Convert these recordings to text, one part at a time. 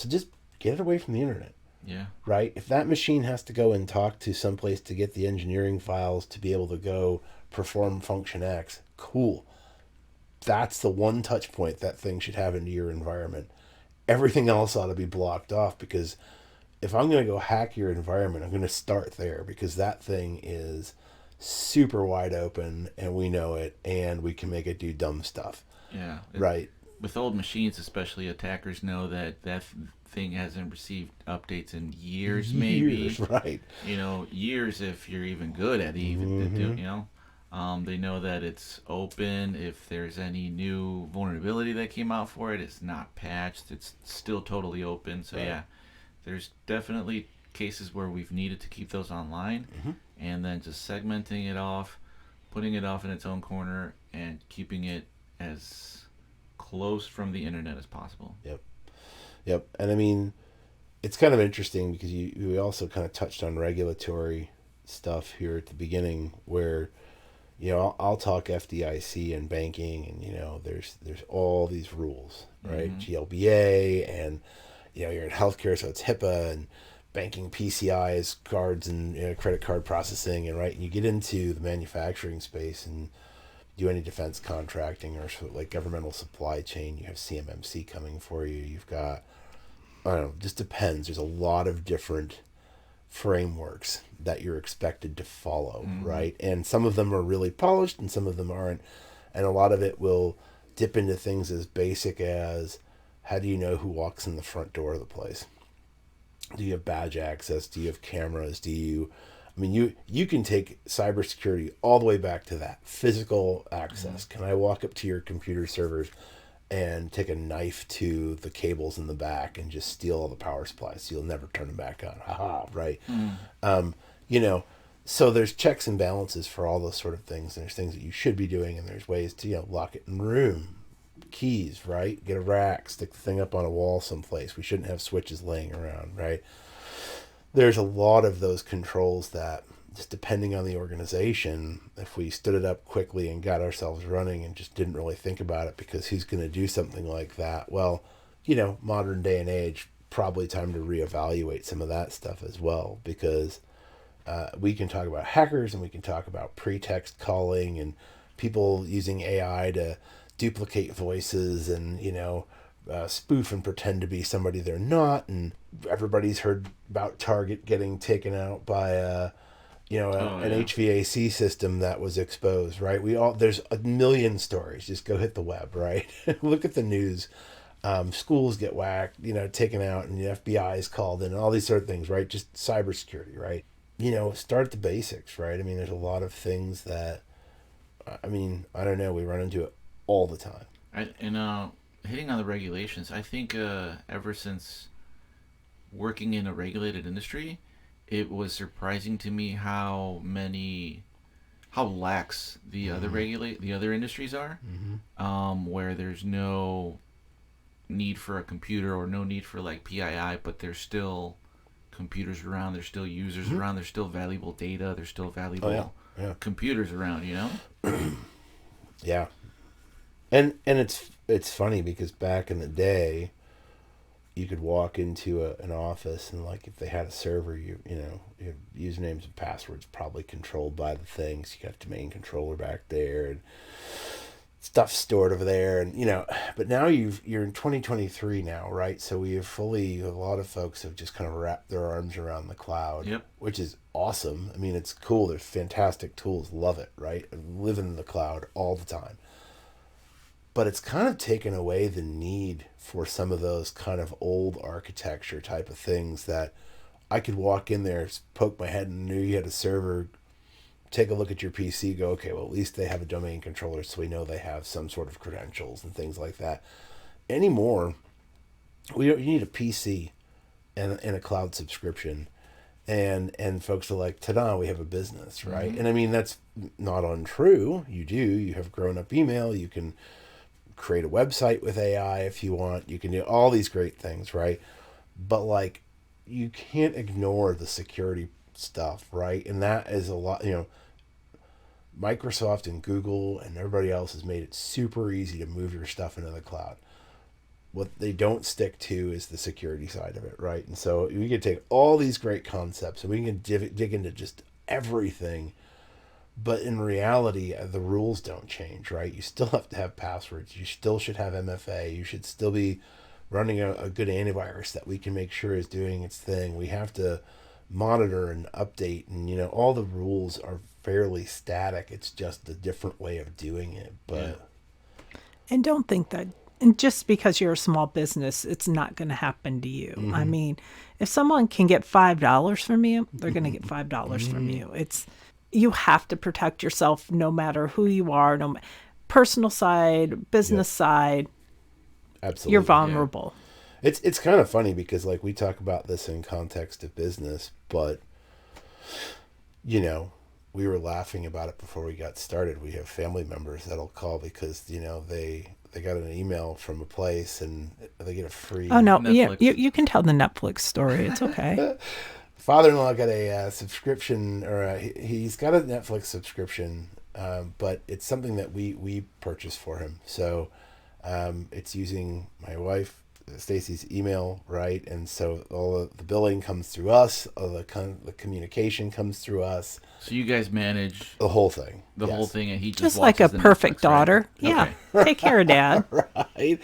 So just get it away from the internet, Yeah. right? If that machine has to go and talk to someplace to get the engineering files to be able to go perform function X, cool. That's the one touch point that thing should have into your environment. Everything else ought to be blocked off, because if I'm going to go hack your environment, I'm going to start there, because that thing is super wide open and we know it, and we can make it do dumb stuff, Yeah. right? With old machines, especially, attackers know that thing hasn't received updates in years, Years, maybe. right? Years if you're even good at even to do. Mm-hmm. They know that it's open. If there's any new vulnerability that came out for it, it's not patched. It's still totally open. So Right. yeah, there's definitely cases where we've needed to keep those online, Mm-hmm. and then just segmenting it off, putting it off in its own corner, and keeping it as close from the internet as possible. Yep. Yep. And I mean, it's kind of interesting because we also kind of touched on regulatory stuff here at the beginning, where I'll talk FDIC and banking, and there's all these rules, right? Mm-hmm. GLBA, and you're in healthcare, so it's HIPAA, and banking PCIs, cards, and credit card processing, and right, and you get into the manufacturing space and do any defense contracting or sort of like governmental supply chain. You have CMMC coming for you. You've got, I don't know, just depends. There's a lot of different frameworks that you're expected to follow, Mm-hmm. right? And some of them are really polished and some of them aren't. And a lot of it will dip into things as basic as, how do you know who walks in the front door of the place? Do you have badge access? Do you have cameras? I mean, you can take cybersecurity all the way back to that physical Mm-hmm. access. Can I walk up to your computer servers and take a knife to the cables in the back and just steal all the power supplies so you'll never turn them back on? Haha, right? Mm-hmm. Um, you know, so there's checks and balances for all those sort of things. And there's things that you should be doing, and there's ways to lock it in room. Keys, right? Get a rack, stick the thing up on a wall someplace. We shouldn't have switches laying around, right? There's a lot of those controls that, just depending on the organization, if we stood it up quickly and got ourselves running and just didn't really think about it, because who's going to do something like that? Well, modern day and age, probably time to reevaluate some of that stuff as well, because we can talk about hackers and we can talk about pretext calling and people using AI to duplicate voices and, spoof and pretend to be somebody they're not. And everybody's heard about Target getting taken out by Oh an yeah. HVAC system that was exposed, right? There's a million stories. Just go hit the web, right? Look at the news. Schools get whacked, taken out, and the FBI is called in, and all these sort of things, right? Just cybersecurity, right? Start at the basics, right? I mean, there's a lot of things that, I mean, I don't know, we run into it all the time. And hitting on the regulations, I think ever since working in a regulated industry, it was surprising to me how lax Mm-hmm. the other industries are, Mm-hmm. where there's no need for a computer or no need for like PII, but there's still computers around, there's still users Mm-hmm. around, there's still valuable data, there's still Oh, yeah. valuable Yeah. computers around, you know? Yeah. And it's funny because back in the day, you could walk into an office, and like if they had a server, your usernames and passwords probably controlled by the things. You got the main controller back there and stuff stored over there, and but now you're in 2023 now, right? So a lot of folks have just kind of wrapped their arms around the cloud, Yep. which is awesome. I mean, it's cool. There's fantastic tools. Love it, right? I live in the cloud all the time. But it's kind of taken away the need for some of those kind of old architecture type of things that I could walk in there, poke my head, and knew you had a server, take a look at your PC, go, okay, well, at least they have a domain controller, so we know they have some sort of credentials and things like that. Anymore, you need a PC and a cloud subscription. And folks are like, ta-da, we have a business, right? Mm-hmm. And I mean, that's not untrue. You have grown up email, you can create a website with AI if you want. You can do all these great things, right? But like, you can't ignore the security stuff, right? And that is a lot. Microsoft and Google and everybody else has made it super easy to move your stuff into the cloud. what they don't stick to is the security side of it, right? And so we can take all these great concepts and we can dig into just everything, but in reality, the rules don't change, right? You still have to have passwords. You still should have MFA. You should still be running a good antivirus that we can make sure is doing its thing. We have to monitor and update, and all the rules are fairly static. It's just a different way of doing it. But And don't think that, and just because you're a small business, it's not going to happen to you. Mm-hmm. I mean, if someone can get $5 from you, they're going to get $5 from you. You have to protect yourself no matter who you are, personal side, business side. Absolutely, you're vulnerable. It's kind of funny because like we talk about this in context of business, but we were laughing about it before we got started. We have family members that'll call because they got an email from a place and they get a free. Oh no, Netflix. yeah, you can tell the Netflix story. It's okay. Father-in-law got a subscription, or he's got a Netflix subscription, but it's something that we purchased for him. So it's using my wife Stacy's email, right? And so all of the billing comes through us, all the communication comes through us. So you guys manage the whole thing. the whole thing, and he just like a perfect daughter. Right? Yeah, take care of Dad. Right,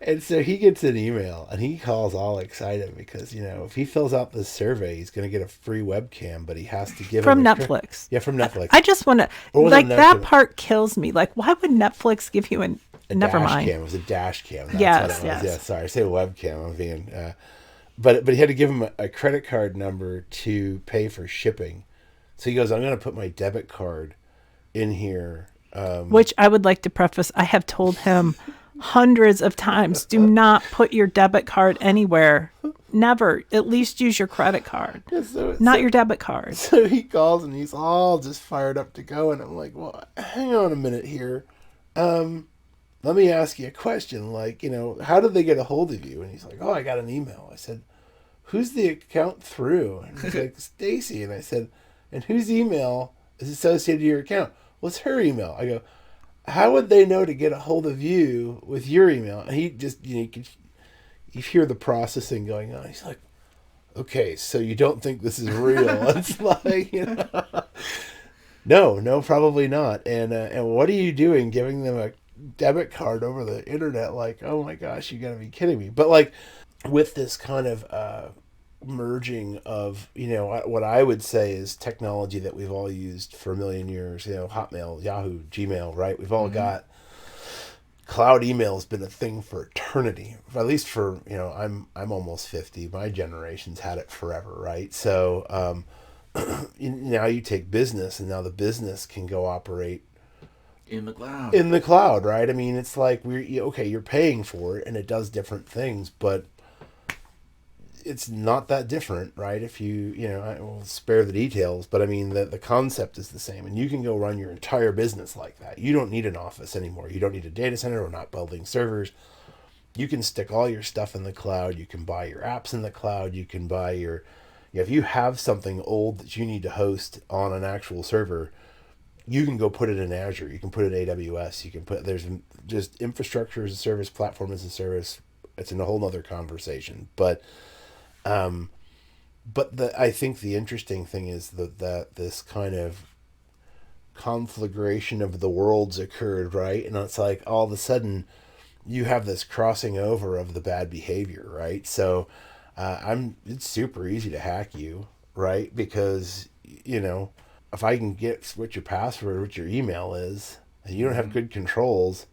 and so he gets an email and he calls all excited because if he fills out this survey, he's going to get a free webcam, but he has to give from him Netflix. Yeah, from Netflix. I just want to like that part kills me. Like, why would Netflix give you a never dash mind? Cam. It was a dash cam. That's yes, what it was. yes. Yeah, sorry, I say webcam. I'm being, but he had to give him a credit card number to pay for shipping. So he goes, I'm going to put my debit card in here. Which I would like to preface, I have told him hundreds of times, do not put your debit card anywhere. Never. At least use your credit card, not your debit card. So he calls and he's all just fired up to go. And I'm like, well, hang on a minute here. Let me ask you a question. Like, how did they get a hold of you? And he's like, oh, I got an email. I said, who's the account through? And he's like, Stacy. And I said, and whose email is associated to your account? What's her email? I go, how would they know to get a hold of you with your email? And he just, you hear the processing going on. He's like, okay, so you don't think this is real? It's like, no, probably not. And what are you doing giving them a debit card over the internet? Like, oh my gosh, you gotta be kidding me. But like with this kind of merging of what I would say is technology that we've all used for a million years, Hotmail, Yahoo, Gmail, right? We've all got cloud email has been a thing for eternity, at least for I'm almost 50. My generation's had it forever, right? So now you take business, and now the business can go operate in the cloud, right? I mean, it's like you're paying for it and it does different things, but it's not that different, right? If I will spare the details, but I mean, the concept is the same, and you can go run your entire business like that. You don't need an office anymore. You don't need a data center. We're not building servers. You can stick all your stuff in the cloud. You can buy your apps in the cloud. You can buy if you have something old that you need to host on an actual server, you can go put it in Azure. You can put it in AWS. You can there's just infrastructure as a service, platform as a service. It's in a whole nother conversation, but I think the interesting thing is that this kind of conflagration of the worlds occurred, right? And it's like all of a sudden you have this crossing over of the bad behavior, right? So it's super easy to hack you, right? Because if I can get what your password, what your email is, and you don't have good controls,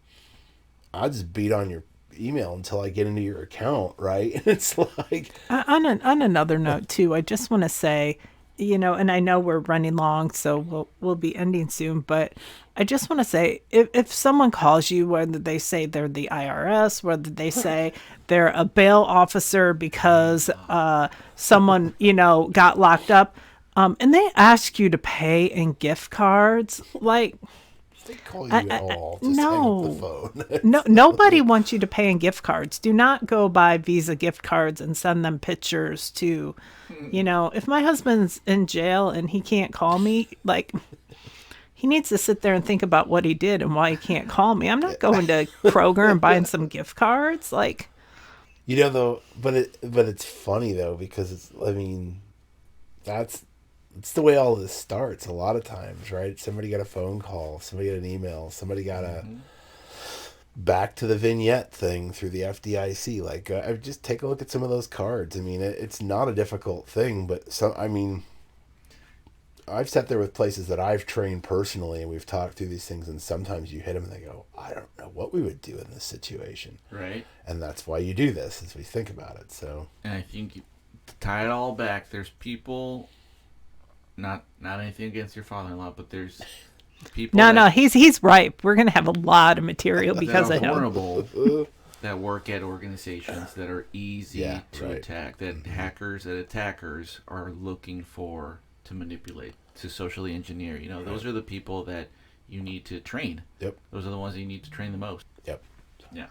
I'll just beat on your email until I get into your account, right? And it's like on another note too, I just want to say, and I know we're running long, so we'll be ending soon, but I just want to say, if someone calls you, whether they say they're the IRS, whether they say they're a bail officer because someone got locked up, and they ask you to pay in gift cards, like. They call you at all. Just no, hang up the phone. No, nobody wants you to pay in gift cards. Do not go buy Visa gift cards and send them pictures to, if my husband's in jail and he can't call me, like, he needs to sit there and think about what he did and why he can't call me. I'm not going to Kroger and buying some gift cards. Like, You know, though, but it's funny though, because it's the way all this starts a lot of times, right? Somebody got a phone call, somebody got an email, somebody got a back to the vignette thing through the FDIC. Like, just take a look at some of those cards. I mean, it's not a difficult thing, but I've sat there with places that I've trained personally, and we've talked through these things, and sometimes you hit them and they go, I don't know what we would do in this situation. Right. And that's why you do this, as we think about it. So, And I think to tie it all back, there's people, not anything against your father-in-law, but there's people no, he's right. We're going to have a lot of material because that of are him. vulnerable, that work at organizations that are easy to right. attack, that attackers are looking for to manipulate, to socially engineer. You know, those are the people that you need to train. Yep. Those are the ones that you need to train the most. Yep. Yeah.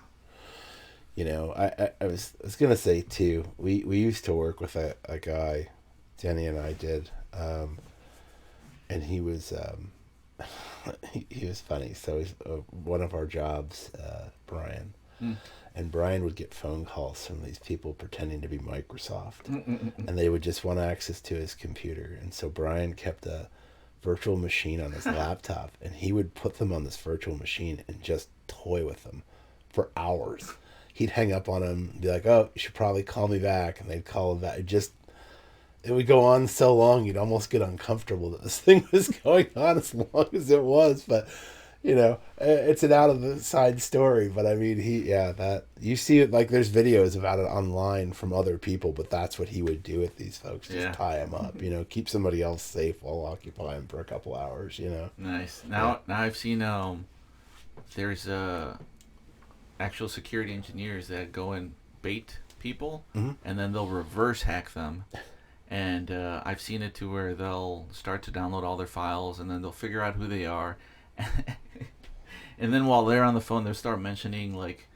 You know, I was gonna say too. We used to work with a guy, Denny and I did, and he was he was funny. So he's one of our jobs, Brian, and Brian would get phone calls from these people pretending to be Microsoft, and they would just want access to his computer. And so Brian kept a virtual machine on his laptop, and he would put them on this virtual machine and just toy with them for hours. He'd hang up on him and be like, oh, you should probably call me back. And they'd call him back. It would go on so long, you'd almost get uncomfortable that this thing was going on as long as it was. But, you know, it's an out of the side story. But I mean, you see it, like there's videos about it online from other people, but that's what he would do with these folks. Just tie them up, you know, keep somebody else safe while occupy them for a couple hours, you know. Nice. Now I've seen, there's actual security engineers that go and bait people, and then they'll reverse hack them. And I've seen it to where they'll start to download all their files, and then they'll figure out who they are. And then while they're on the phone, they'll start mentioning, like,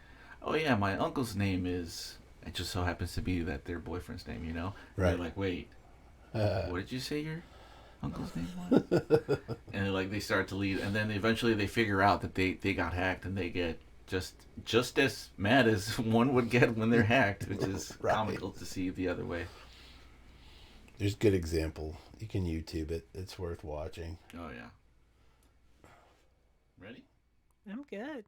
oh yeah, my uncle's name is... It just so happens to be that their boyfriend's name, you know? Right. And they're like, wait, what did you say your uncle's name was? And they start to lead, and then eventually they figure out that they got hacked, and they get just as mad as one would get when they're hacked, which is comical to see the other way. There's a good example. You can YouTube it. It's worth watching. Oh, yeah. Ready? I'm good.